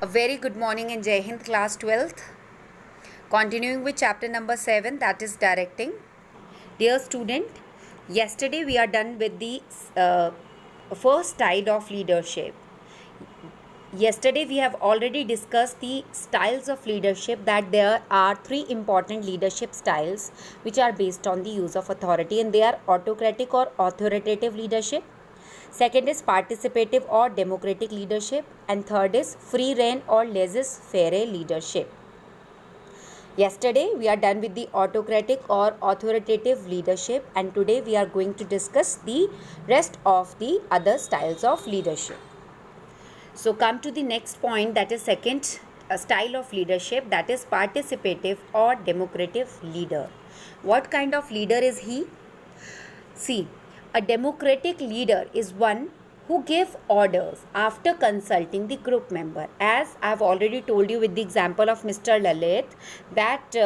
A very good morning in Jai Hind class 12th. Continuing with chapter number 7, that is directing. Dear student, yesterday we are done with the first style of leadership. Yesterday we have already discussed the styles of leadership, that there are three important leadership styles which are based on the use of authority, and they are autocratic or authoritative leadership. Second is participative or democratic leadership, and third is free reign or laissez-faire leadership. Yesterday we are done with the autocratic or authoritative leadership, and today we are going to discuss the rest of the other styles of leadership. So come to the next point, that is second style of leadership, that is participative or democratic leader. What kind of leader is he? See, a democratic leader is one who gives orders after consulting the group member. As I have already told you with the example of Mr. Lalit, that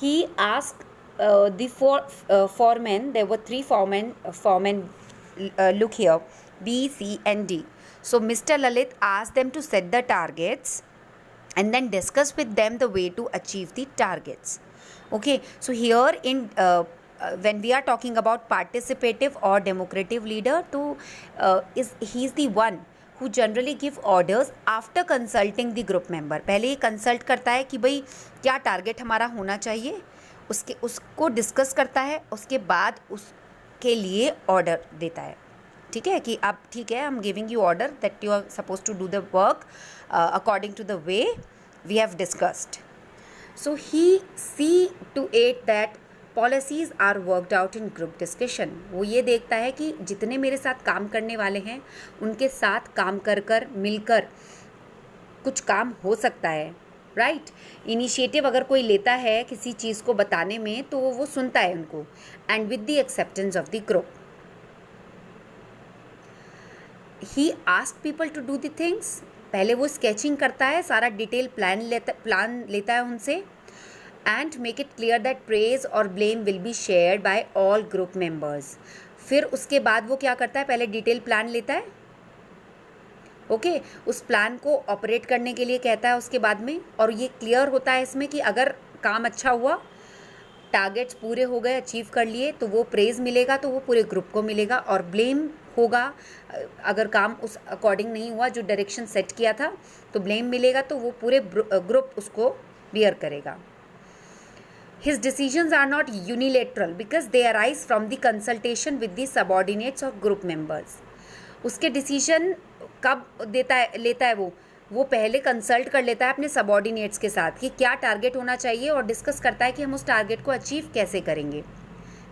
he asked the foremen, there were three foremen, look here, B, C and D. So Mr. Lalit asked them to set the targets and then discuss with them the way to achieve the targets. Okay, so here in when we are talking about participative or democratic leader, तो he is the one who generally give orders after consulting the group member. पहले ये consult करता है कि भाई क्या target हमारा होना चाहिए, उसको डिस्कस करता है, उसके बाद उसके लिए ऑर्डर देता है. ठीक है कि अब ठीक है, I am giving you order that you are suppose to do the work according to the way we have discussed. So he see to it that policies are worked out in group discussion. वो ये देखता है कि जितने मेरे साथ काम करने वाले हैं उनके साथ काम कर मिलकर कुछ काम हो सकता है. राइट, इनिशिएटिव अगर कोई लेता है किसी चीज़ को बताने में तो वो सुनता है उनको, and with the acceptance of the group he ask people to do the things. पहले वो स्केचिंग करता है, सारा डिटेल प्लान लेता है उनसे, and make it clear that praise और blame will be shared by all group members. फिर उसके बाद वो क्या करता है, पहले डिटेल प्लान लेता है, ओके, उस प्लान को ऑपरेट करने के लिए कहता है उसके बाद में, और ये क्लियर होता है इसमें कि अगर काम अच्छा हुआ, टारगेट्स पूरे हो गए, अचीव कर लिए, तो वो प्रेज मिलेगा तो वो पूरे ग्रुप को मिलेगा, और ब्लेम होगा अगर काम उस अकॉर्डिंग नहीं हुआ जो डायरेक्शन सेट किया था तो ब्लेम मिलेगा, तो वो पूरे ग्रुप उसको बियर करेगा. His decisions are not unilateral because they arise from the consultation with the subordinates of group members. उसके डिसीजन कब लेता है वो पहले कंसल्ट कर लेता है अपने सबॉर्डिनेट्स के साथ कि क्या टारगेट होना चाहिए, और डिस्कस करता है कि हम उस टारगेट को अचीव कैसे करेंगे.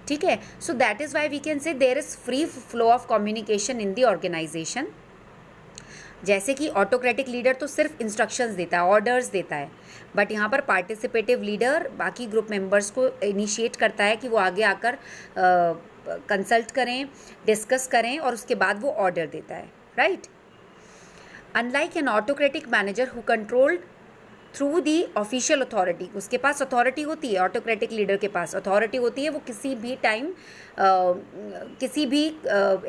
ठीक है, so that is why we can say there is free flow of communication in the organisation. जैसे कि ऑटोक्रेटिक लीडर तो सिर्फ इंस्ट्रक्शंस देता है, ऑर्डर्स देता है, बट यहाँ पर पार्टिसिपेटिव लीडर बाकी ग्रुप मेंबर्स को इनिशिएट करता है कि वो आगे आकर कंसल्ट करें, डिस्कस करें, और उसके बाद वो ऑर्डर देता है. Right, unlike N autocratic manager who controlled through the official authority. उसके पास अथॉरिटी होती है, ऑटोक्रेटिक लीडर के पास अथॉरिटी होती है, वो किसी भी टाइम किसी भी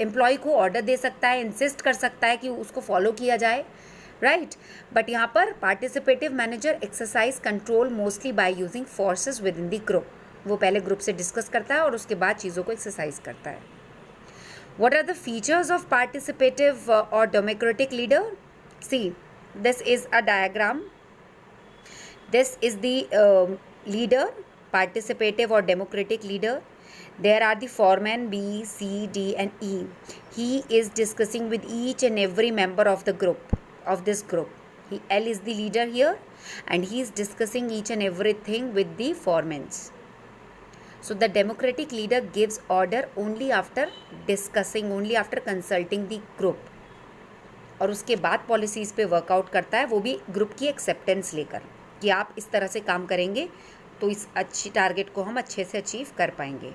एम्प्लॉय को ऑर्डर दे सकता है, इंसिस्ट कर सकता है कि उसको फॉलो किया जाए. राइट, बट यहाँ पर participative manager exercise control mostly by using forces with in the group. वो पहले ग्रुप से डिस्कस करता है और उसके बाद चीज़ों को एक्सरसाइज करता है. What are the features of participative or democratic leader? See, this is a diagram. This is the leader, participative or democratic leader. There are the foremen B, C, D and E. He is discussing with each and every member of the group, of this group. L is the leader here, and he is discussing each and everything with the foremen. So the democratic leader gives order only after discussing, only after consulting the group, और उसके बाद policies पे workout करता है, वो भी group की acceptance लेकर कि आप इस तरह से काम करेंगे तो इस अच्छी टारगेट को हम अच्छे से अचीव कर पाएंगे.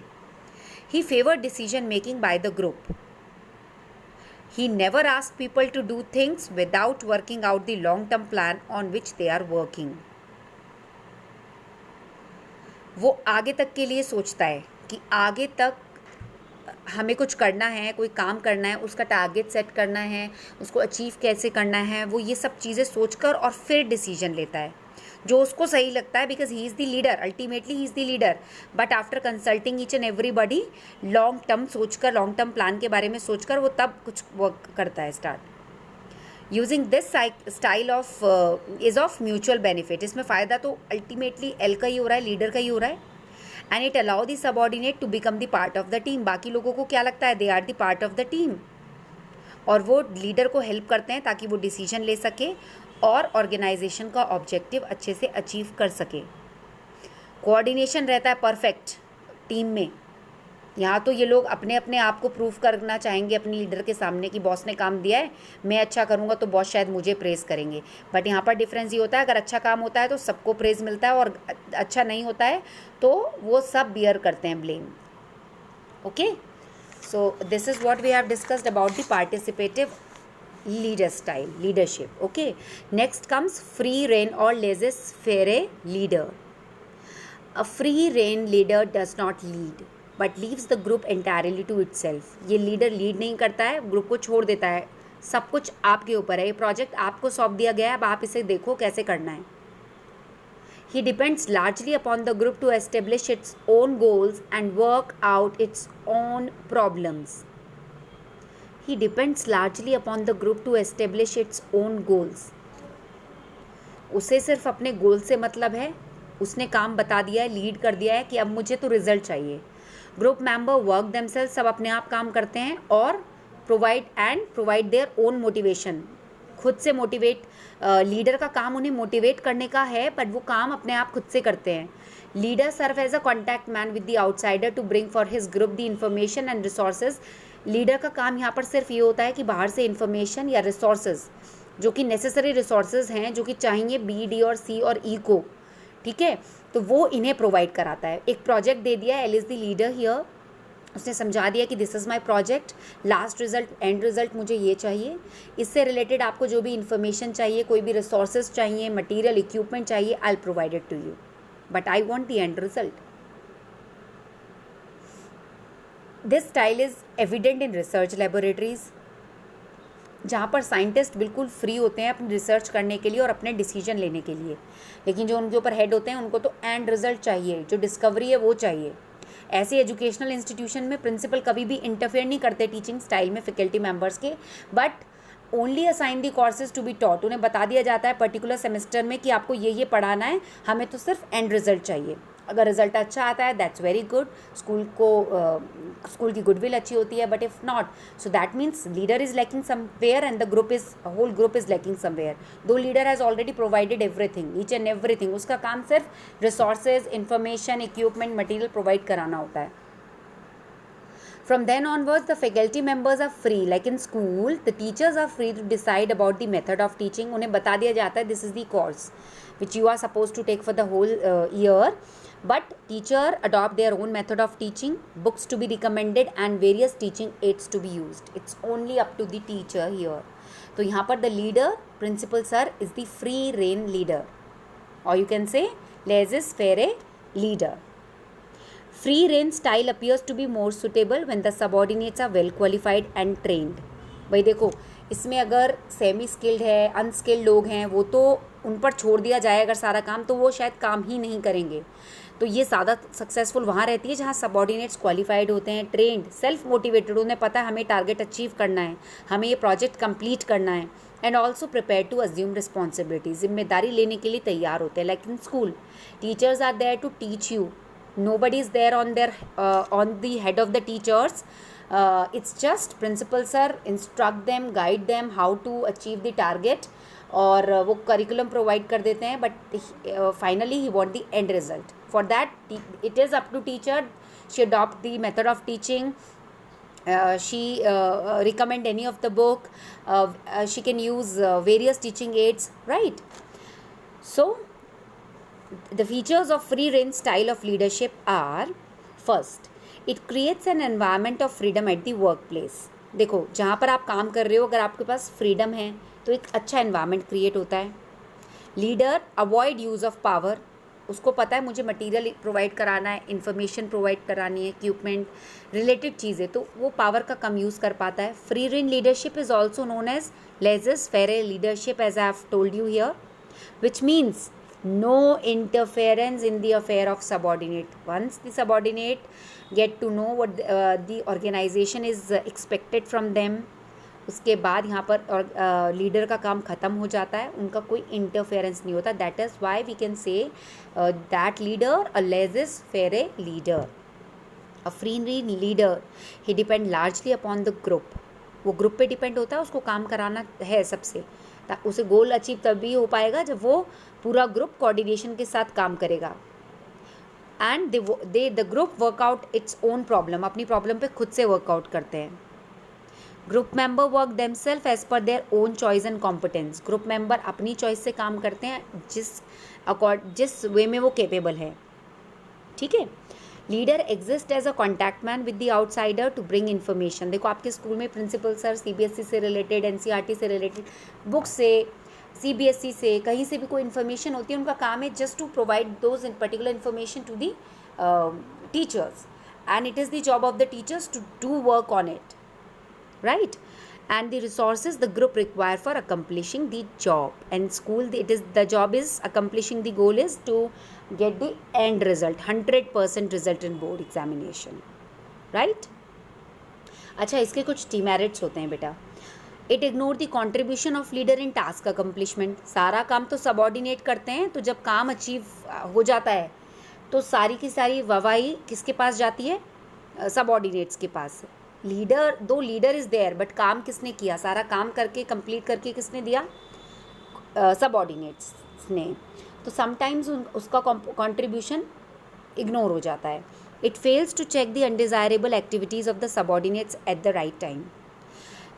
He favour decision making by the group. He never ask people to do things without working out the long term plan on which they are working. वो आगे तक के लिए सोचता है कि आगे तक हमें कुछ करना है, कोई काम करना है, उसका टारगेट सेट करना है, उसको अचीव कैसे करना है, वो ये सब चीज़ें सोचकर और फिर डिसीजन लेता है जो उसको सही लगता है, because he is the leader, ultimately he is the leader. But after consulting each and everybody, long term सोचकर, लॉन्ग टर्म प्लान के बारे में सोचकर वो तब कुछ वर्क करता है start. Using this style of is of mutual benefit. इसमें फ़ायदा तो अल्टीमेटली एल का ही हो रहा है, लीडर का ही हो रहा है। And it allow the subordinate to become the part of the team. बाकी लोगों को क्या लगता है, they are the part of the team, और वो लीडर को हेल्प करते हैं ताकि वो डिसीजन ले सके और ऑर्गेनाइजेशन का ऑब्जेक्टिव अच्छे से अचीव कर सके। कोऑर्डिनेशन रहता है परफेक्ट टीम में। यहाँ तो ये लोग अपने अपने आप को प्रूव करना चाहेंगे अपने लीडर के सामने कि बॉस ने काम दिया है, मैं अच्छा करूँगा तो बॉस शायद मुझे प्रेज़ करेंगे। बट यहाँ पर डिफरेंस ये होता है, अगर अच्छा काम होता है तो सबको प्रेज़ मिलता है, और अच्छा नहीं होता है तो वो सब बियर करते हैं blame. Okay, so this is what we have discussed about the participative leader style, leadership. Okay, next comes free rein or laissez-faire leader. A free rein leader does not lead but leaves the group entirely to itself. ये leader lead नहीं करता है, group को छोड़ देता है, सब कुछ आपके ऊपर है, ये प्रोजेक्ट आपको सौंप दिया गया है, अब आप इसे देखो कैसे करना है। He depends largely upon the group to establish its own goals and work out its own problems. He depends largely upon the group to establish its own goals. उसे सिर्फ अपने गोल से मतलब है, उसने काम बता दिया है, लीड कर दिया है कि अब मुझे तो रिजल्ट चाहिए। ग्रुप मेंबर वर्क देमसेल्फ, सब अपने आप काम करते हैं और प्रोवाइड देयर ओन मोटिवेशन, खुद से मोटिवेट। लीडर का काम उन्हें मोटिवेट करने का है, बट वो काम अपने आप खुद से करते हैं। Leader serve as a contact man with the outsider to bring for his group the information and resources. Leader का काम यहाँ पर सिर्फ ये होता है कि बाहर से इन्फॉर्मेशन या रिसोर्सेज, जो कि नेसेसरी रिसोर्सेज हैं, जो कि चाहिए बी, डी और सी और ई को, ठीक है, तो वो इन्हें प्रोवाइड कराता है। एक प्रोजेक्ट दे दिया, L is the leader here, उसने समझा दिया कि this is my project, last result, and result मुझे ये चाहिए, इससे रिलेटेड आपको जो भी इन्फॉर्मेशन चाहिए, कोई भी रिसोर्सेज चाहिए, मटीरियल, इक्विपमेंट चाहिए, I will provide it to you, but I want the end result. This style is evident in research laboratories, जहाँ पर साइंटिस्ट बिल्कुल फ्री होते हैं अपनी रिसर्च करने के लिए और अपने डिसीजन लेने के लिए, लेकिन जो उनके ऊपर हेड होते हैं उनको तो एंड रिजल्ट चाहिए, जो डिस्कवरी है वो चाहिए। ऐसे एजुकेशनल इंस्टीट्यूशन में प्रिंसिपल कभी भी इंटरफेयर नहीं करते टीचिंग स्टाइल में फैकल्टी मेंबर्स के, but only assign the courses to be taught. उन्हें बता दिया जाता है पर्टिकुलर सेमेस्टर में कि आपको ये पढ़ाना है, हमें तो सिर्फ एंड रिजल्ट चाहिए। अगर रिजल्ट अच्छा आता है दैट्स वेरी गुड, स्कूल की गुडविल अच्छी होती है, but if not, so that means leader is lacking somewhere and the whole group is lacking somewhere. Though leader has already provided everything, each and everything, उसका काम सिर्फ resources, information, equipment, material provide कराना होता है। From then onwards, the faculty members are free. Like in school, the teachers are free to decide about the method of teaching. उन्हें बता दिया जाता है this is the course which you are supposed to take for the whole year. But teacher adopt their own method of teaching, books to be recommended and various teaching aids to be used. It's only up to the teacher here. तो यहाँ पर the leader, principal sir, is the free rein leader, or you can say laissez-faire leader. Free rein style appears to be more suitable when the subordinates are well qualified and trained. भाई देखो, इसमें अगर semi skilled है, unskilled लोग हैं, वो तो उन पर छोड़ दिया जाए अगर सारा काम, तो वो शायद काम ही नहीं करेंगे। तो ये ज़्यादा सक्सेसफुल वहाँ रहती है जहाँ सबॉर्डिनेट्स क्वालिफाइड होते हैं, ट्रेंड, सेल्फ मोटिवेटेड, उन्हें पता है हमें टारगेट अचीव करना है, हमें ये प्रोजेक्ट कंप्लीट करना है, and also prepare to assume responsibility, जिम्मेदारी लेने के लिए तैयार होते हैं। Like in school, teachers are there to teach you, nobody is there on the head of the teachers. It's just principal sir instruct them, guide them how to achieve the target, और वो curriculum provide कर देते हैं, but finally he want the end result. For that it is up to teacher, she adopt the method of teaching, she recommend any of the book, she can use various teaching aids, right? So the features of free rein style of leadership are, first, it creates an environment of freedom at the workplace. देखो, जहाँ पर आप काम कर रहे हो, अगर आपके पास फ्रीडम है तो एक अच्छा एनवायरनमेंट क्रिएट होता है। Leader avoid use of power, उसको पता है मुझे मटेरियल प्रोवाइड कराना है, इन्फॉर्मेशन प्रोवाइड करानी है, इक्विपमेंट रिलेटेड चीज़ें, तो वो पावर का कम यूज़ कर पाता है. Free rein leadership is also known as laissez faire leadership, as I have told you here, which means no interference in the affair of subordinate. Once the subordinate get to know what the organization is expected from them, उसके बाद यहाँ पर leader का काम ख़त्म हो जाता है, उनका कोई इंटरफेरेंस नहीं होता. That is why we can say that leader a laissez faire leader. A free leader he depend largely upon the group. वो ग्रुप पे डिपेंड होता है, उसको काम कराना है सबसे, उसे गोल अचीव तभी हो पाएगा जब वो पूरा ग्रुप कोऑर्डिनेशन के साथ काम करेगा. And the group work out its own problem, अपनी प्रॉब्लम पे खुद से वर्कआउट करते हैं. Group member work themselves as per their own choice and competence. Group member अपनी चॉइस से काम करते हैं जिस वे में वो कैपेबल है. ठीक है. Leader exist as a contact man with the outsider to bring information. देखो आपके स्कूल में प्रिंसिपल सर सीबीएसई से रिलेटेड, एनसीईआरटी से रिलेटेड, बुक से, सीबीएसई से, कहीं से भी कोई इन्फॉर्मेशन होती है, उनका काम है just to provide those in particular information to the teachers, and it is the job of the teachers to do work on it, right? And the resources the group require for accomplishing the job. And school, the job is accomplishing the goal is to get the end result, 100% result in board examination, right? अच्छा, इसके कुछ demerits होते हैं बेटा. It ignore the contribution of leader in task accomplishment. सारा काम तो subordinate करते हैं, तो जब काम अचीव हो जाता है तो सारी की सारी वाहवाही किसके पास जाती है? सबऑर्डिनेट्स के पास. लीडर, दो लीडर इज़ देयर, बट काम किसने किया? सारा काम करके कंप्लीट करके किसने दिया? सबऑर्डिनेट्स ने. तो समटाइम्स उसका कंट्रीब्यूशन इग्नोर हो जाता है. It fails to check the undesirable activities of the subordinates at the right time.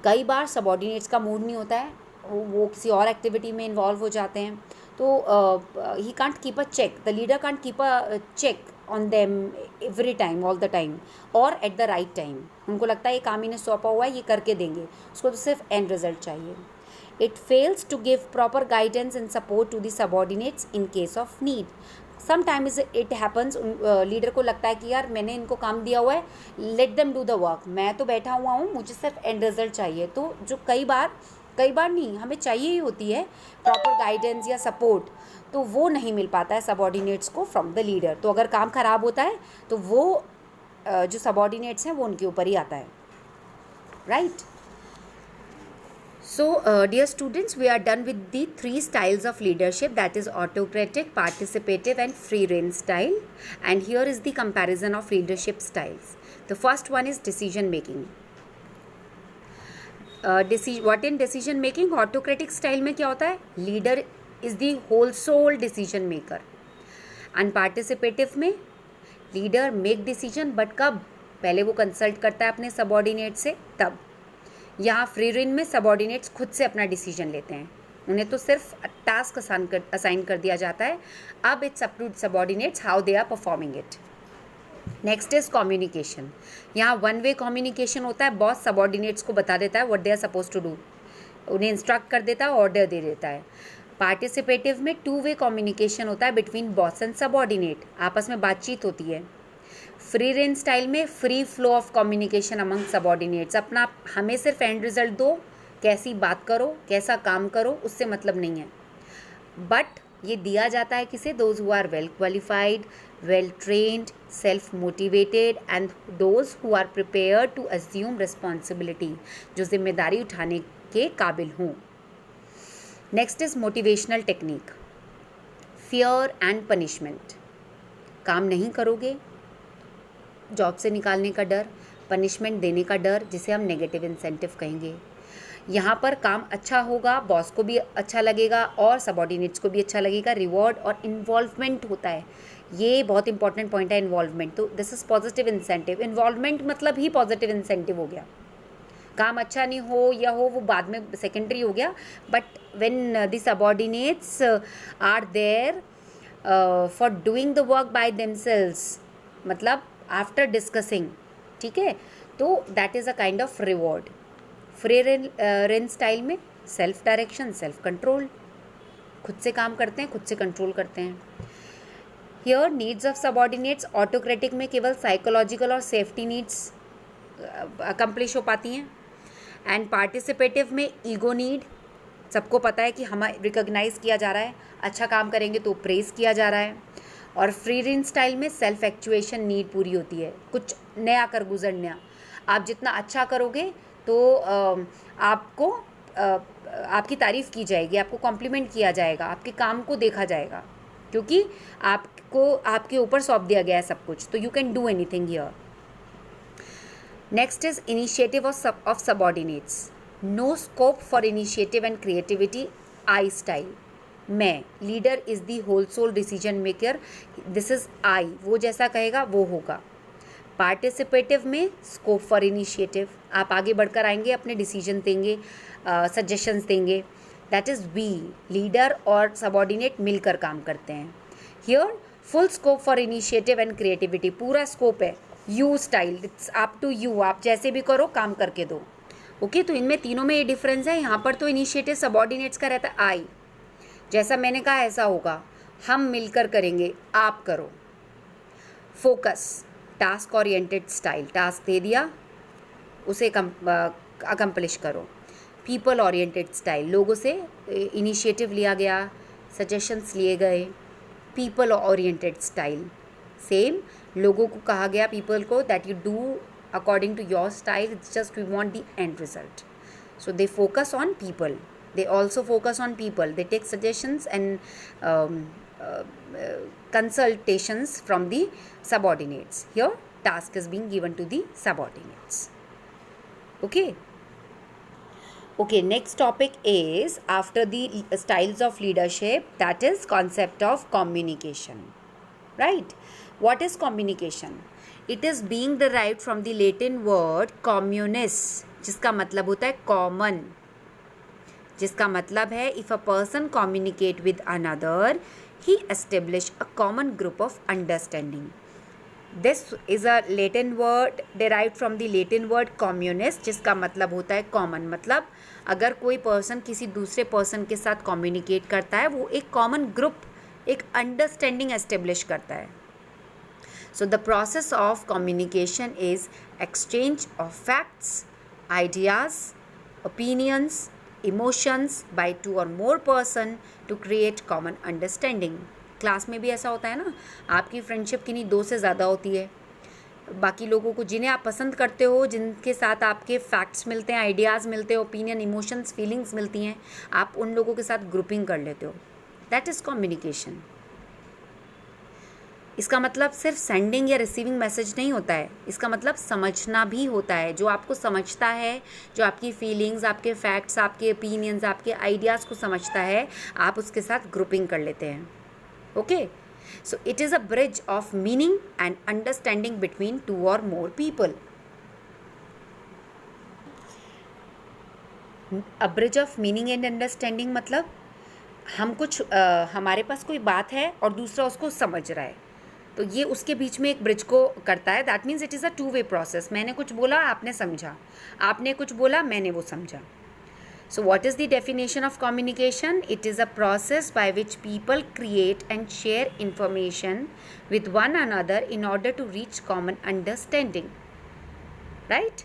कई बार सबऑर्डिनेट्स का मूड नहीं होता है, वो किसी और एक्टिविटी में इन्वॉल्व हो जाते हैं, तो he can't keep a check, the leader can't keep a check on them every time, all the time, और एट द राइट टाइम. उनको लगता है ये काम इन्हें सौंपा हुआ है, ये करके देंगे, उसको तो सिर्फ एंड रिजल्ट चाहिए. It fails to give proper guidance and support to the subordinates in case of need. Sometimes it happens, leader को लगता है कि यार मैंने इनको काम दिया हुआ है, let them do the work, मैं तो बैठा हुआ हूँ, मुझे सिर्फ एंड रिजल्ट चाहिए. तो जो कई बार नहीं, हमें चाहिए ही होती है प्रॉपर गाइडेंस या सपोर्ट, तो वो नहीं मिल पाता है सबऑर्डिनेट्स को फ्रॉम द लीडर. तो अगर काम ख़राब होता है तो वो जो सबऑर्डिनेट्स हैं वो उनके ऊपर ही आता है, right? So, dear students, we are done with the 3 styles of leadership, that is autocratic, participative and free rein style. And here is the comparison of leadership styles. The first one is decision making. What in decision making? Autocratic style में क्या होता है? Leader is the whole sole decision maker. And participative में leader make decision, but कब? पहले वो consult करता है अपने सबऑर्डिनेट से, तब. यहाँ फ्री रेन में सबऑर्डिनेट्स खुद से अपना डिसीजन लेते हैं, उन्हें तो सिर्फ टास्क असाइन कर दिया जाता है. अब it's up to subordinates how they are performing it. Next is communication. यहाँ वन वे कम्युनिकेशन होता है. बॉस सबऑर्डिनेट्स को बता देता है what they are suppose to do, उन्हें इंस्ट्रक्ट कर देता है, ऑर्डर दे देता है. पार्टिसिपेटिव में 2 वे कम्युनिकेशन होता है बिटवीन बॉस एंड सबऑर्डिनेट, आपस में बातचीत होती है. फ्री रेन स्टाइल में free flow of communication among subordinates. अपना हमें सिर्फ एंड रिजल्ट दो, कैसी बात करो, कैसा काम करो, उससे मतलब नहीं है. बट ये दिया जाता है किसे? Those who are well qualified, well trained, self motivated and those who are prepared to assume responsibility, जो जिम्मेदारी उठाने के काबिल हों. Next is motivational technique. Fear and punishment. काम नहीं करोगे, जॉब से निकालने का डर, पनिशमेंट देने का डर, जिसे हम नेगेटिव इंसेंटिव कहेंगे. यहाँ पर काम अच्छा होगा, बॉस को भी अच्छा लगेगा और सबऑर्डिनेट्स को भी अच्छा लगेगा. रिवॉर्ड और इन्वॉल्वमेंट होता है, ये बहुत इंपॉर्टेंट पॉइंट है, इन्वॉल्वमेंट. तो this is positive incentive. Involvement मतलब ही पॉजिटिव इंसेंटिव हो गया. काम अच्छा नहीं हो या हो वो बाद में सेकेंडरी हो गया, but when the subordinates are there for doing the work by themselves, मतलब आफ्टर डिस्कसिंग, ठीक है, तो that is a kind of reward. Free rein style में सेल्फ डायरेक्शन, सेल्फ कंट्रोल, खुद से काम करते हैं, खुद से कंट्रोल करते हैं. Here needs of subordinates autocratic में केवल साइकोलॉजिकल और सेफ्टी नीड्स अकम्प्लिश हो पाती हैं, एंड पार्टिसिपेटिव में ईगो नीड, सबको पता है कि हमें रिकॉग्नाइज किया जा रहा है, अच्छा काम करेंगे तो प्रेज किया जा रहा है, और फ्री रेंज स्टाइल में सेल्फ एक्चुएशन नीड पूरी होती है, कुछ नया कर गुजरना। आप जितना अच्छा करोगे तो आपको आपकी तारीफ़ की जाएगी, आपको कॉम्प्लीमेंट किया जाएगा, आपके काम को देखा जाएगा, क्योंकि आपको आपके ऊपर सौंप दिया गया है सब कुछ, तो you can do anything here. Next is initiative of subordinates. No scope for initiative and creativity. I style, मैं, leader is the whole sole decision maker, this is I, वो जैसा कहेगा वो होगा। पार्टिसिपेटिव में स्कोप फॉर इनिशिएटिव, आप आगे बढ़कर आएंगे, अपने डिसीजन देंगे, सजेशंस देंगे, दैट इज़ वी, लीडर और सबॉर्डिनेट मिलकर काम करते हैं। Here full scope for initiative and creativity, पूरा स्कोप है। You style, it's up to you, आप जैसे भी करो काम करके दो। ओके, तो इनमें तीनों में ये डिफरेंस है। यहाँ पर तो इनिशिएटिव सबॉर्डिनेट्स का रहता है आई, जैसा मैंने कहा ऐसा होगा, हम मिलकर करेंगे, आप करो। Focus, task oriented style, task दे दिया उसे अकम्प्लिश करो। पीपल ओरिएंटेड स्टाइल, लोगों से इनिशिएटिव लिया गया, सजेशंस लिए गए। पीपल ओरिएंटेड स्टाइल, सेम, लोगों को कहा गया, पीपल को, that you do according to your style, it's just we want the end result, so they focus on people, they also focus on people, they take suggestions and consultations from the subordinates. Here task is being given to the subordinates. Okay, next topic is after the styles of leadership, that is concept of communication, right? What is communication? It is being derived from the Latin word communis, जिसका मतलब होता है common, जिसका मतलब है if a person communicate with another he establish a common group of understanding. This is a Latin word derived from the Latin word communist, जिसका मतलब होता है कॉमन, मतलब अगर कोई पर्सन किसी दूसरे पर्सन के साथ कम्युनिकेट करता है, वो एक कॉमन ग्रुप, एक अंडरस्टैंडिंग एस्टेब्लिश करता है। So the process of communication is exchange of facts, ideas, opinions, emotions by two or more person to create common understanding. Class में भी ऐसा होता है ना, आपकी फ्रेंडशिप किन्हीं दो से ज़्यादा होती है, बाकी लोगों को जिन्हें आप पसंद करते हो, जिनके साथ आपके फैक्ट्स मिलते हैं, आइडियाज़ मिलते हैं, ओपिनियन, इमोशंस, फीलिंग्स मिलती हैं, आप उन लोगों के साथ ग्रुपिंग कर लेते हो, दैट इज़ कम्युनिकेशन। इसका मतलब सिर्फ सेंडिंग या रिसीविंग मैसेज नहीं होता है, इसका मतलब समझना भी होता है। जो आपको समझता है, जो आपकी फीलिंग्स, आपके फैक्ट्स, आपके ओपिनियंस, आपके आइडियाज़ को समझता है, आप उसके साथ ग्रुपिंग कर लेते हैं। Okay, so it is a bridge of meaning and understanding between two or more people. A bridge of meaning and understanding मतलब हम कुछ हमारे पास कोई बात है और दूसरा उसको समझ रहा है, तो ये उसके बीच में एक ब्रिज को करता है। That means it is a two way process. मैंने कुछ बोला, आपने समझा, आपने कुछ बोला, मैंने वो समझा। So what is the definition of communication? It is a process by which people create and share information with one another in order to reach common understanding, right?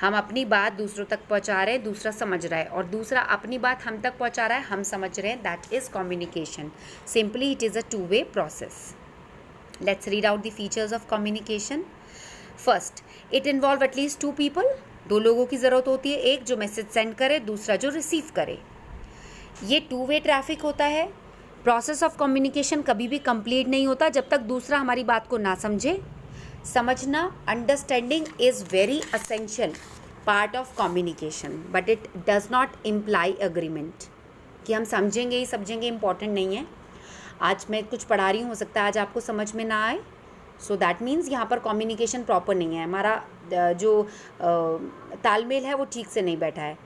हम अपनी बात दूसरों तक पहुंचा रहे हैं, दूसरा समझ रहा है, और दूसरा अपनी बात हम तक पहुंचा रहा है, हम समझ रहे हैं, that is communication. Simply it is a two way process. Let's read out the features of communication. First, it involve at least two people. दो लोगों की ज़रूरत होती है, एक जो मैसेज सेंड करे, दूसरा जो रिसीव करे। ये टू वे ट्रैफिक होता है। प्रोसेस ऑफ कम्युनिकेशन कभी भी कंप्लीट नहीं होता जब तक दूसरा हमारी बात को ना समझे। समझना, understanding is very essential part of communication, but it does not imply agreement. कि हम समझेंगे ही समझेंगे इम्पॉर्टेंट नहीं है। आज मैं कुछ पढ़ा रही हूँ, हो सकता है आज आपको समझ में ना आए, सो दैट मीन्स यहाँ पर कम्युनिकेशन प्रॉपर नहीं है, हमारा जो तालमेल है वो ठीक से नहीं बैठा है।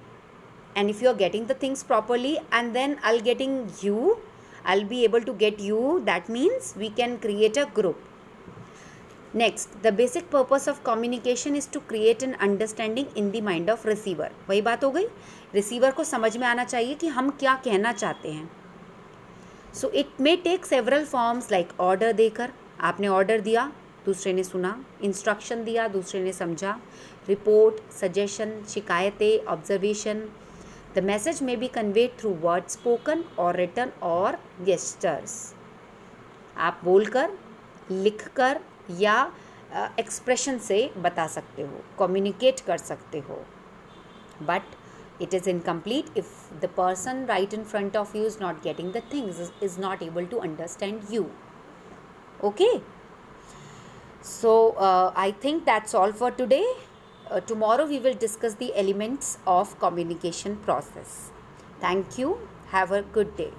And if you are getting the things properly and then I getting you, I be able to get you, that means we can create a group. Next, the basic purpose of communication is to create an understanding in the mind of receiver. वही बात हो गई, receiver को समझ में आना चाहिए कि हम क्या कहना चाहते हैं। So it may take several forms like order देकर, आपने ऑर्डर दिया, दूसरे ने सुना, इंस्ट्रक्शन दिया, दूसरे ने समझा, रिपोर्ट, सजेशन, शिकायतें, observation. The message may be conveyed through word spoken और रिटन और गेस्टर्स. आप बोलकर, लिखकर या एक्सप्रेशन से बता सकते हो, कम्युनिकेट कर सकते हो. But it is incomplete if the person right in front of you is not getting the things, is not able to understand you. Okay, so I think that's all for today. Tomorrow we will discuss the elements of communication process. Thank you. Have a good day.